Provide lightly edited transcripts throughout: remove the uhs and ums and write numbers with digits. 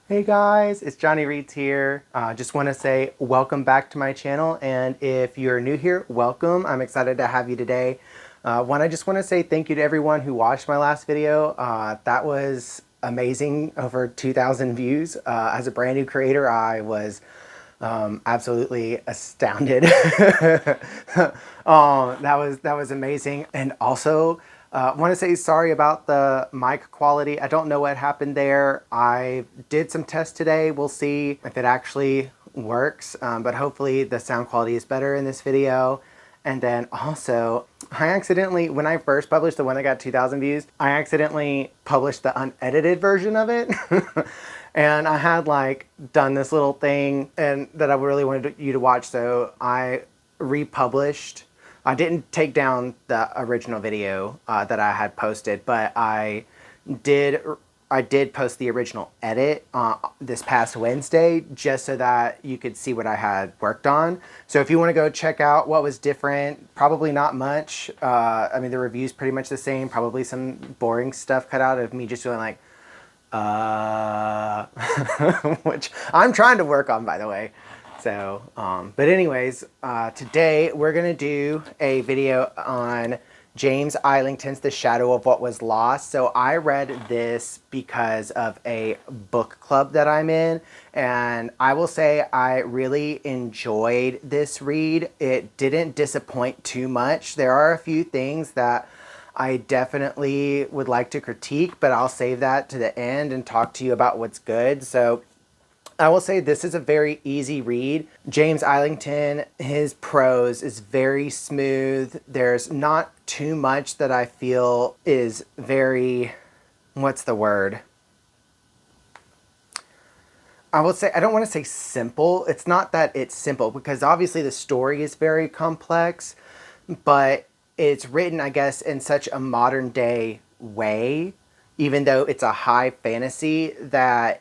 Hey guys, it's Johnny Reeds here. Just want to say welcome back to my channel, and if you're new here, welcome. I'm excited to have you today. I just want to say thank you to everyone who watched my last video. That was amazing, over 2,000 views. As a brand new creator, I was absolutely astounded. That was amazing, and also want to say sorry about the mic quality. I don't know what happened there. I did some tests today. We'll see if it actually works, but hopefully the sound quality is better in this video. And then also, I accidentally, when I first published the one that got 2,000 views, I accidentally published the unedited version of it. And I had like done this little thing and that I really wanted you to watch, so I republished. I didn't take down the original video that I had posted, but did I did post the original edit this past Wednesday, just so that you could see what I had worked on. So if you want to go check out what was different, probably not much. I mean, the review's pretty much the same. Probably some boring stuff cut out of me just doing like, which I'm trying to work on, by the way. So, but anyways, today we're going to do a video on James Islington's The Shadow of What Was Lost. So I read this because of a book club that I'm in, and I will say I really enjoyed this read. It didn't disappoint too much. There are a few things that I definitely would like to critique, but I'll save that to the end and talk to you about what's good. So I will say this is a very easy read. James Islington, his prose is very smooth. There's not too much that I feel is very, what's the word? I will say, I don't want to say simple. It's not that it's simple, because obviously the story is very complex, but it's written, I guess, in such a modern day way, even though it's a high fantasy, that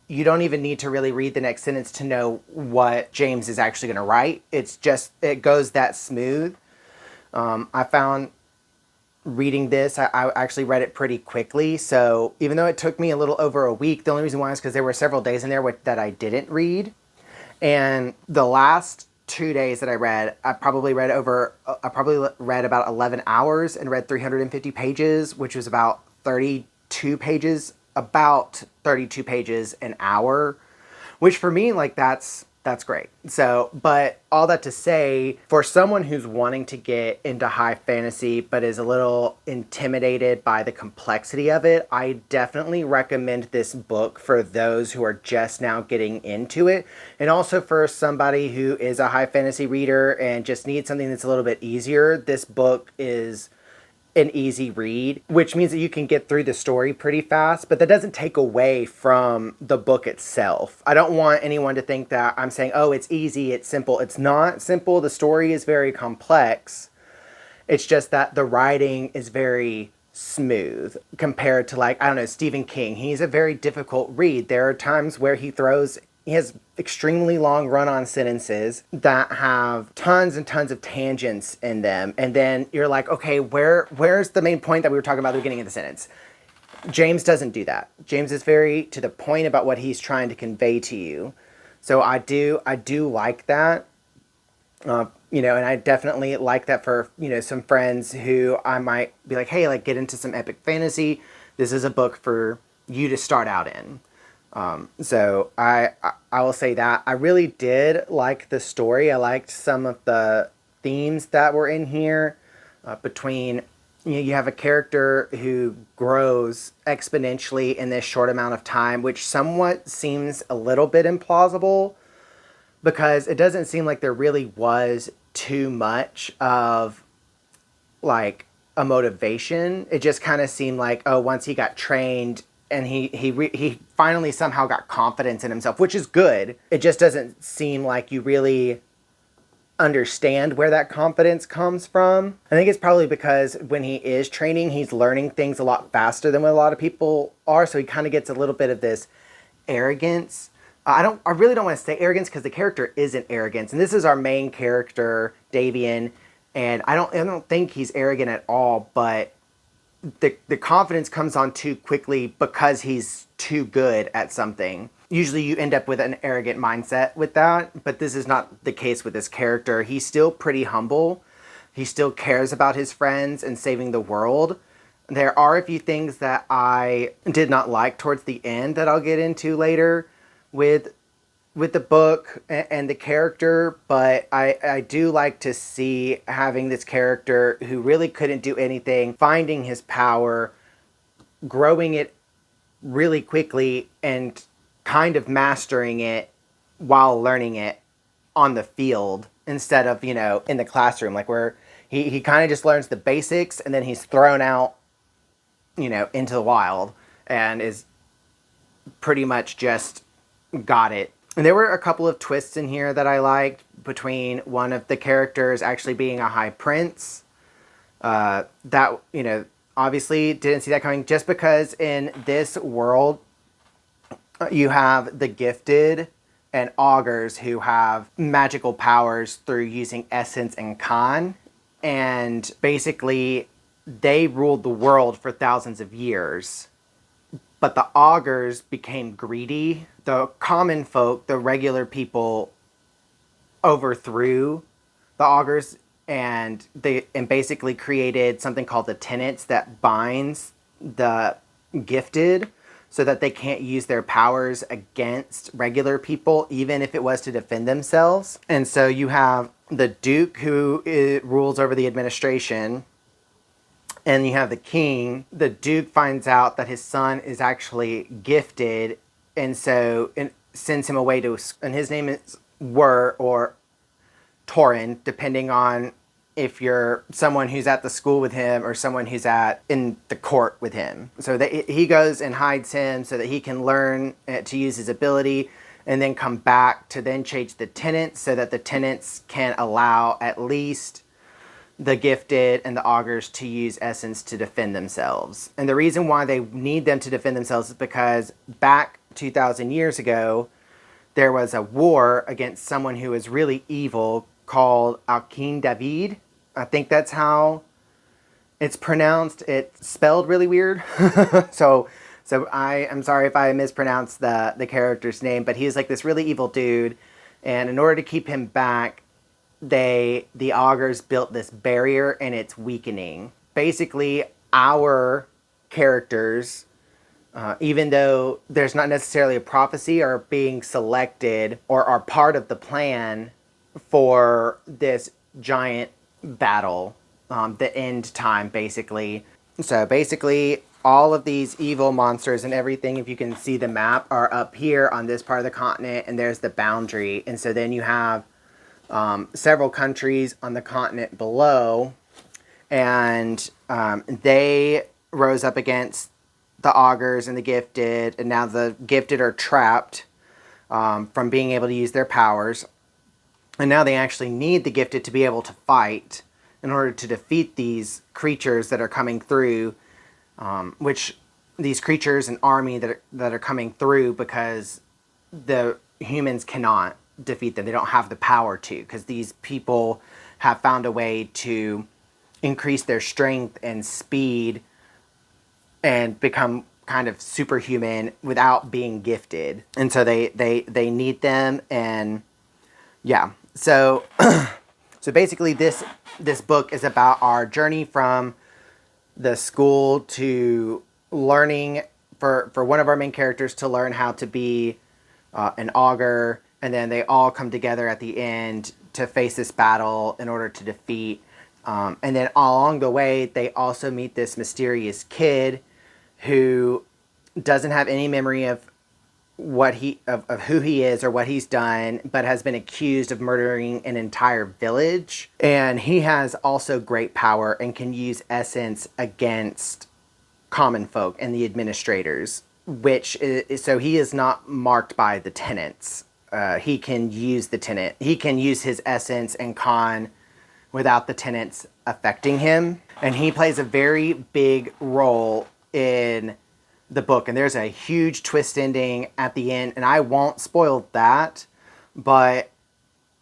you don't even need to really read the next sentence to know what James is actually going to write. It's just, it goes that smooth. I found reading this, I actually read it pretty quickly. So even though it took me a little over a week, the only reason why is because there were several days in there that I didn't read. And the last 2 days that I probably read about 11 hours and read 350 pages, which was about 32 pages an hour, which for me, like, that's great. So, but all that to say, for someone who's wanting to get into high fantasy but is a little intimidated by the complexity of it, I definitely recommend this book for those who are just now getting into it. And also for somebody who is a high fantasy reader and just needs something that's a little bit easier, this book is an easy read, which means that you can get through the story pretty fast, but that doesn't take away from the book itself. I don't want anyone to think that I'm saying, oh, it's easy, it's simple. It's not simple. The story is very complex. It's just that the writing is very smooth compared to, like, I don't know, Stephen King. He's a very difficult read. There are times where he has extremely long run-on sentences that have tons and tons of tangents in them, and then you're like, okay, where's the main point that we were talking about at the beginning of the sentence? James doesn't do that. James is very to the point about what he's trying to convey to you. So I do like that. And I definitely like that for, some friends who I might be like, hey, like, get into some epic fantasy. This is a book for you to start out in. So I will say that I really did like the story. I liked some of the themes that were in here, between, you have a character who grows exponentially in this short amount of time, which somewhat seems a little bit implausible, because it doesn't seem like there really was too much of, like, a motivation. It just kind of seemed like, oh, once he got trained and he finally somehow got confidence in himself, which is good. It just doesn't seem like you really understand where that confidence comes from. I think it's probably because when he is training, he's learning things a lot faster than what a lot of people are. So he kind of gets a little bit of this arrogance. I really don't want to say arrogance, because the character isn't arrogance, and this is our main character, Davian, and I don't think he's arrogant at all, but the confidence comes on too quickly because he's too good at something. Usually you end up with an arrogant mindset with that, but this is not the case with this character. He's still pretty humble. He still cares about his friends and saving the world. There are a few things that I did not like towards the end that I'll get into later with the book and the character, but I do like to see having this character who really couldn't do anything, finding his power, growing it really quickly, and kind of mastering it while learning it on the field instead of, in the classroom, like where he kind of just learns the basics and then he's thrown out, into the wild and is pretty much just got it. And there were a couple of twists in here that I liked, between one of the characters actually being a high prince. That, obviously didn't see that coming, just because in this world you have the gifted and augurs who have magical powers through using essence and con. And basically they ruled the world for thousands of years. But the augurs became greedy. The common folk, the regular people, overthrew the augurs, and basically created something called the tenets that binds the gifted so that they can't use their powers against regular people, even if it was to defend themselves. And so you have the Duke, who rules over the administration, and you have the king. The Duke finds out that his son is actually gifted, and so sends him away and his name is or Torin, depending on if you're someone who's at the school with him or someone who's in the court with him. So he goes and hides him so that he can learn to use his ability, and then come back to then change the tenets so that the tenets can allow at least the gifted and the augurs to use essence to defend themselves. And the reason why they need them to defend themselves is because back 2,000 years ago, there was a war against someone who was really evil called Alkin David. I think that's how it's pronounced. It's spelled really weird. So I am sorry if I mispronounced the character's name, but he's like this really evil dude. And in order to keep him back, the augurs built this barrier, and it's weakening. Basically, our characters, even though there's not necessarily a prophecy, are being selected or are part of the plan for this giant battle, the end time, basically. So basically, all of these evil monsters and everything, if you can see the map, are up here on this part of the continent, and there's the boundary. And so then you have several countries on the continent below, and they rose up against the augurs and the gifted, and now the gifted are trapped from being able to use their powers, and now they actually need the gifted to be able to fight in order to defeat these creatures that are coming through, which these creatures, an army that are coming through because the humans cannot defeat them. They don't have the power to, because these people have found a way to increase their strength and speed and become kind of superhuman without being gifted. And so they need them. And yeah, so so basically this book is about our journey from the school to learning for one of our main characters to learn how to be an augur. And then they all come together at the end to face this battle in order to defeat. And then along the way, they also meet this mysterious kid who doesn't have any memory of of who he is or what he's done, but has been accused of murdering an entire village. And he has also great power and can use essence against common folk and the administrators, so he is not marked by the tenets. He can use the tenet. He can use his essence and con without the tenets affecting him. And he plays a very big role in the book. And there's a huge twist ending at the end. And I won't spoil that, but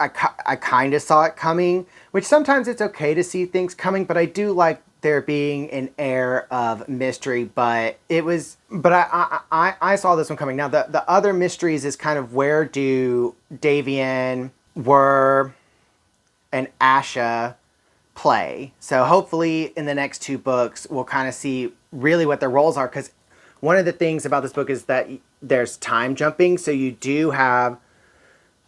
I kind of saw it coming, which sometimes it's okay to see things coming, but I do like there being an air of mystery, but I saw this one coming. Now the other mysteries is kind of where do Davian, Were, and Asha play. So hopefully in the next two books we'll kind of see really what their roles are, because one of the things about this book is that there's time jumping, so you do have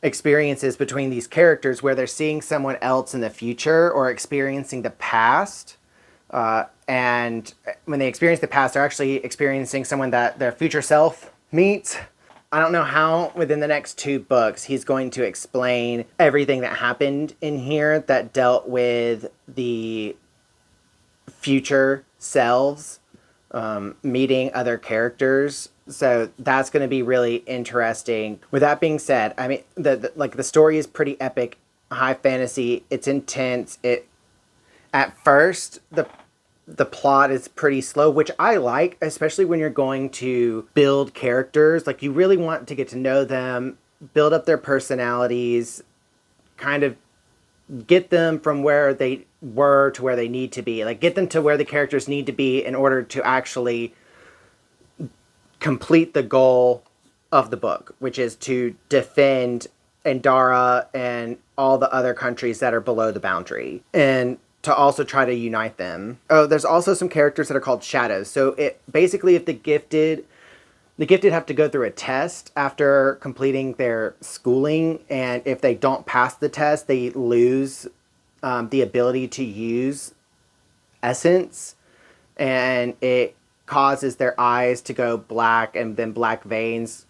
experiences between these characters where they're seeing someone else in the future or experiencing the past. And when they experience the past, they're actually experiencing someone that their future self meets. I don't know how within the next two books he's going to explain everything that happened in here that dealt with the future selves meeting other characters. So that's going to be really interesting. With that being said, I mean, the story is pretty epic, high fantasy. It's intense. It at first the plot is pretty slow, which I like, especially when you're going to build characters. Like, you really want to get to know them, build up their personalities, kind of get them from where they were to where they need to be. Like, get them to where the characters need to be in order to actually complete the goal of the book, which is to defend Endara and all the other countries that are below the boundary, and to also try to unite them. Oh, there's also some characters that are called shadows. So it basically, if the gifted have to go through a test after completing their schooling, and if they don't pass the test, they lose the ability to use essence, and it causes their eyes to go black, and then black veins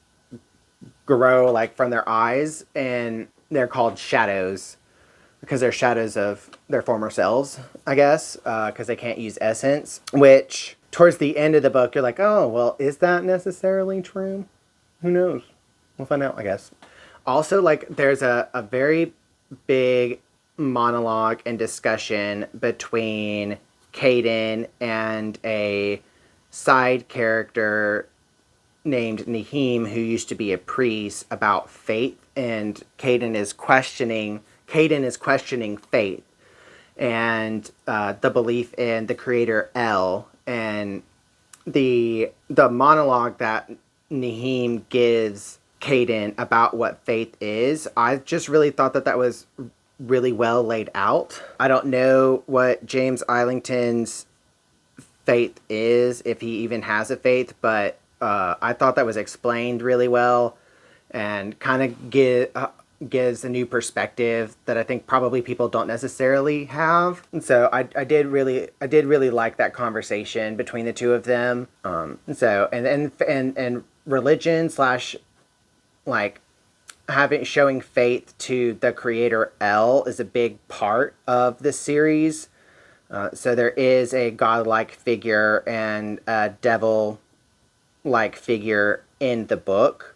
grow like from their eyes, and they're called shadows because they're shadows of their former selves, I guess, because they can't use essence, which towards the end of the book, you're like, oh, well, is that necessarily true? Who knows? We'll find out, I guess. Also, like, there's a very big monologue and discussion between Caden and a side character named Nahim, who used to be a priest, about faith, and Caden is questioning faith and the belief in the creator El, and the monologue that Nahim gives Caden about what faith is. I just really thought that was really well laid out. I don't know what James Islington's faith is, if he even has a faith, but I thought that was explained really well, and kind of gives a new perspective that I think probably people don't necessarily have. And so I did really like that conversation between the two of them. And religion slash, like, showing faith to the creator El is a big part of this series. So there is a godlike figure and a devil-like figure in the book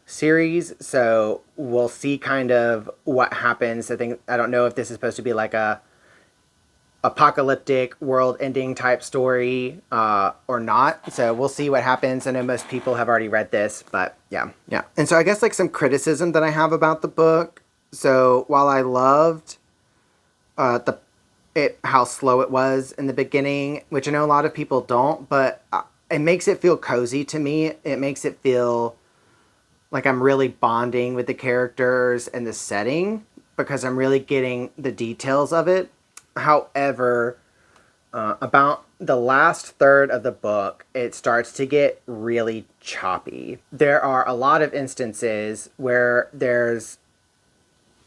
series. So we'll see kind of what happens. I don't know if this is supposed to be like a apocalyptic world-ending type story or not. So we'll see what happens. I know most people have already read this, but yeah. And so I guess, like, some criticism that I have about the book. So while I loved how slow it was in the beginning, which I know a lot of people don't, but it makes it feel cozy to me. It makes it feel like I'm really bonding with the characters and the setting, because I'm really getting the details of it. However, about the last third of the book, it starts to get really choppy. There are a lot of instances where there's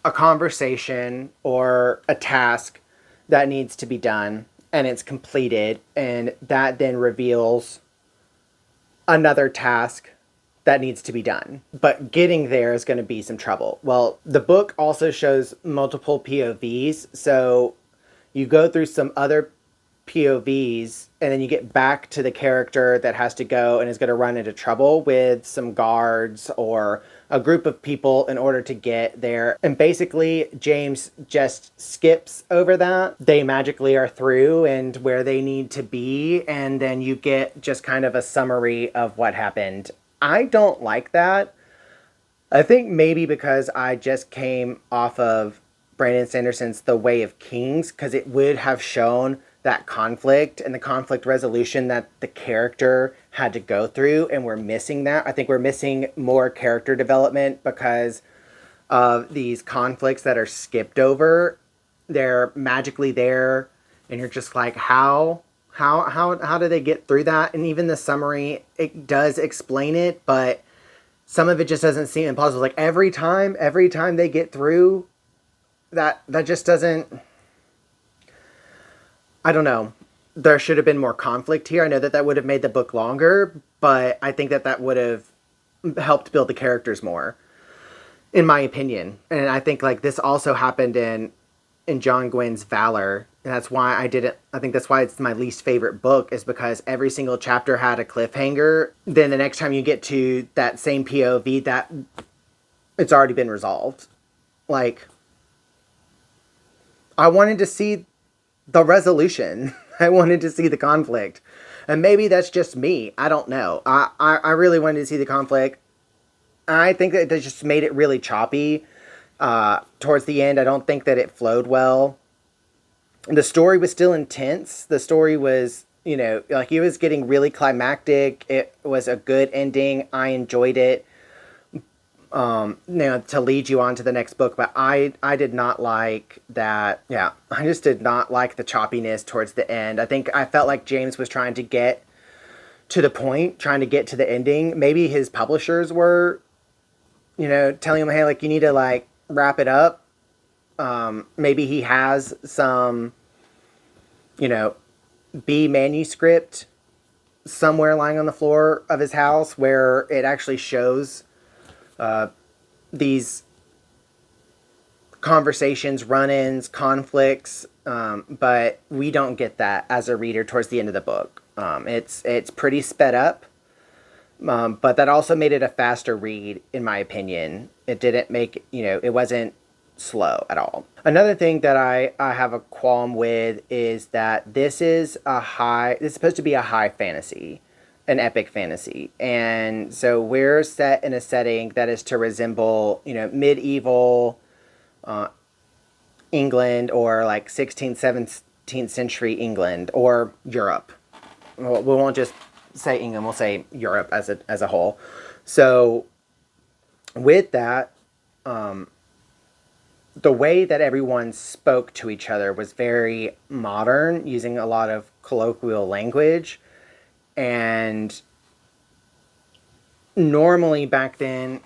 a conversation or a task that needs to be done, and it's completed, and that then reveals another task that needs to be done. But getting there is going to be some trouble. Well, the book also shows multiple POVs, so you go through some other POVs, and then you get back to the character that has to go and is going to run into trouble with some guards or a group of people in order to get there. And basically, James just skips over that. They magically are through and where they need to be, and then you get just kind of a summary of what happened. I don't like that. I think maybe because I just came off of Brandon Sanderson's The Way of Kings, because it would have shown that conflict and the conflict resolution that the character had to go through, and we're missing that. I think we're missing more character development because of these conflicts that are skipped over. They're magically there, and you're just like, how do they get through that? And even the summary, it does explain it, but some of it just doesn't seem implausible. Like every time they get through that just doesn't. I don't know. There should have been more conflict here. I know that would have made the book longer, but I think that would have helped build the characters more, in my opinion. And I think like this also happened in John Gwynn's Valor, and that's why I think that's why it's my least favorite book, is because every single chapter had a cliffhanger. Then the next time you get to that same POV, that it's already been resolved. Like, I wanted to see the resolution. I wanted to see the conflict. And maybe that's just me. I don't know. I really wanted to see the conflict. I think that they just made it really choppy towards the end. I don't think that it flowed well. The story was still intense. The story was, like, it was getting really climactic. It was a good ending. I enjoyed it. To lead you on to the next book, but I did not like that. Yeah, I just did not like the choppiness towards the end. I felt like James was trying to get to the point, trying to get to the ending. Maybe his publishers were, telling him, hey, like, you need to, like, wrap it up. Maybe he has some, B manuscript somewhere lying on the floor of his house where it actually shows these conversations, run-ins, conflicts, but we don't get that as a reader towards the end of the book. It's pretty sped up, but that also made it a faster read, in my opinion. It didn't make, it wasn't slow at all. Another thing that I have a qualm with is that this is supposed to be a high fantasy, an epic fantasy. And so we're set in a setting that is to resemble, medieval England, or like 16th, 17th century England, or Europe. We won't just say England, we'll say Europe as a whole. So with that, the way that everyone spoke to each other was very modern, using a lot of colloquial language. And normally back then,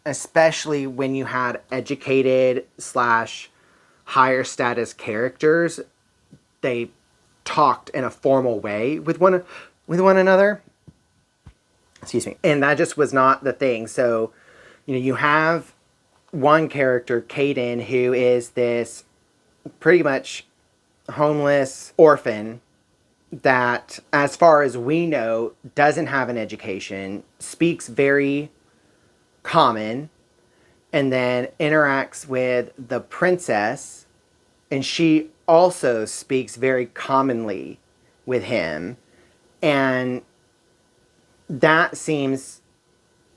especially when you had educated / higher status characters, they talked in a formal way with one another. Excuse me. And that just was not the thing. So, you have one character, Caden, who is this pretty much homeless orphan that, as far as we know, doesn't have an education, speaks very common, and then interacts with the princess, and she also speaks very commonly with him. And that seems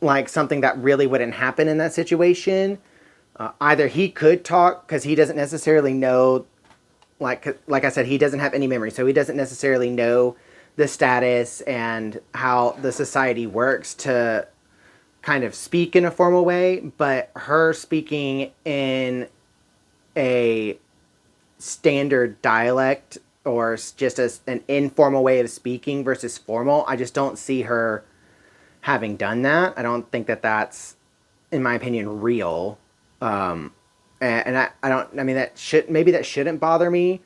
like something that really wouldn't happen in that situation. Either he could talk, because he doesn't necessarily know, like I said, he doesn't have any memory, so he doesn't necessarily know the status and how the society works to kind of speak in a formal way. But her speaking in a standard dialect, or just an informal way of speaking versus formal, I just don't see her having done that. I don't think that that's, in my opinion, real. And maybe that shouldn't bother me,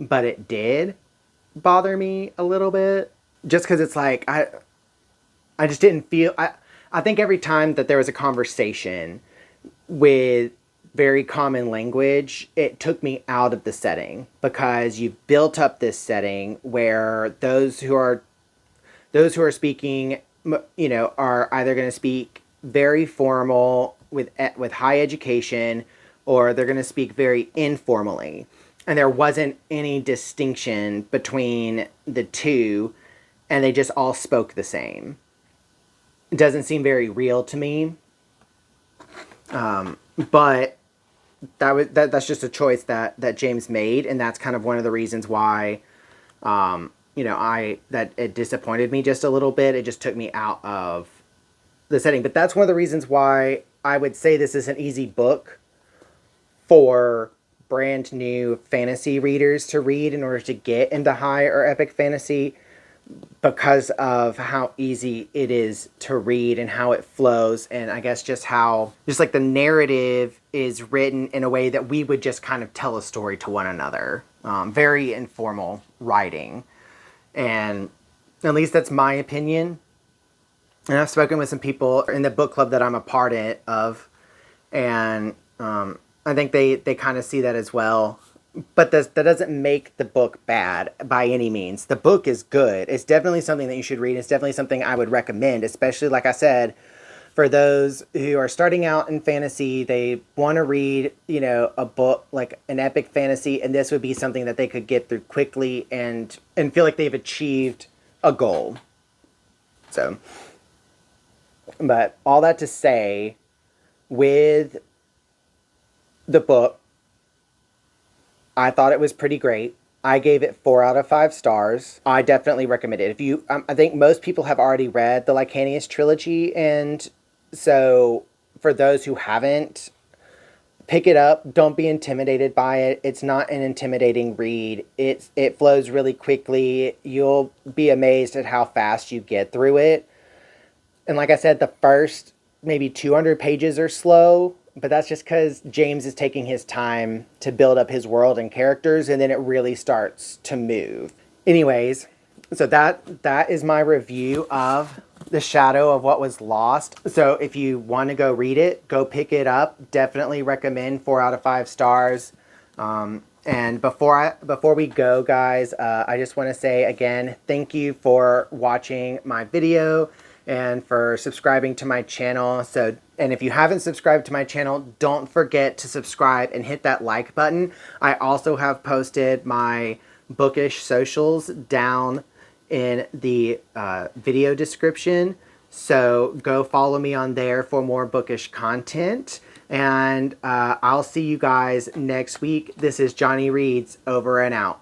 but it did bother me a little bit, just because it's like, I just didn't feel, I think every time that there was a conversation with very common language, it took me out of the setting, because you've built up this setting where those who are speaking, are either going to speak very formal with high education, or they're going to speak very informally. And there wasn't any distinction between the two, and they just all spoke the same. It doesn't seem very real to me. But that's just a choice that James made, and that's kind of one of the reasons why That it disappointed me just a little bit. It just took me out of the setting. But that's one of the reasons why I would say this is an easy book for brand new fantasy readers to read in order to get into high or epic fantasy, because of how easy it is to read and how it flows, and I guess just how just like the narrative is written in a way that we would just kind of tell a story to one another. Very informal writing, and at least that's my opinion. And I've spoken with some people in the book club that I'm a part of, and I think they kind of see that as well. But that doesn't make the book bad by any means. The book is good. It's definitely something that you should read. It's definitely something I would recommend, especially, like I said, for those who are starting out in fantasy. They want to read, a book like an epic fantasy, and this would be something that they could get through quickly and feel like they've achieved a goal. So, but all that to say, with the book, I thought it was pretty great. I gave it 4 out of 5 stars. I definitely recommend it. If you, I think most people have already read the Lycanius trilogy, and so for those who haven't, pick it up. Don't be intimidated by it. It's not an intimidating read. It flows really quickly. You'll be amazed at how fast you get through it. And like I said, the first maybe 200 pages are slow, but that's just because James is taking his time to build up his world and characters, and then it really starts to move. Anyways, so that is my review of The Shadow of What Was Lost. So if you want to go read it, go pick it up. Definitely recommend. 4 out of 5 stars. And before we go, guys, I just want to say again, thank you for watching my video and for subscribing to my channel. And if you haven't subscribed to my channel, don't forget to subscribe and hit that like button. I also have posted my bookish socials down in the video description. So go follow me on there for more bookish content. And I'll see you guys next week. This is Johnny Reads, over and out.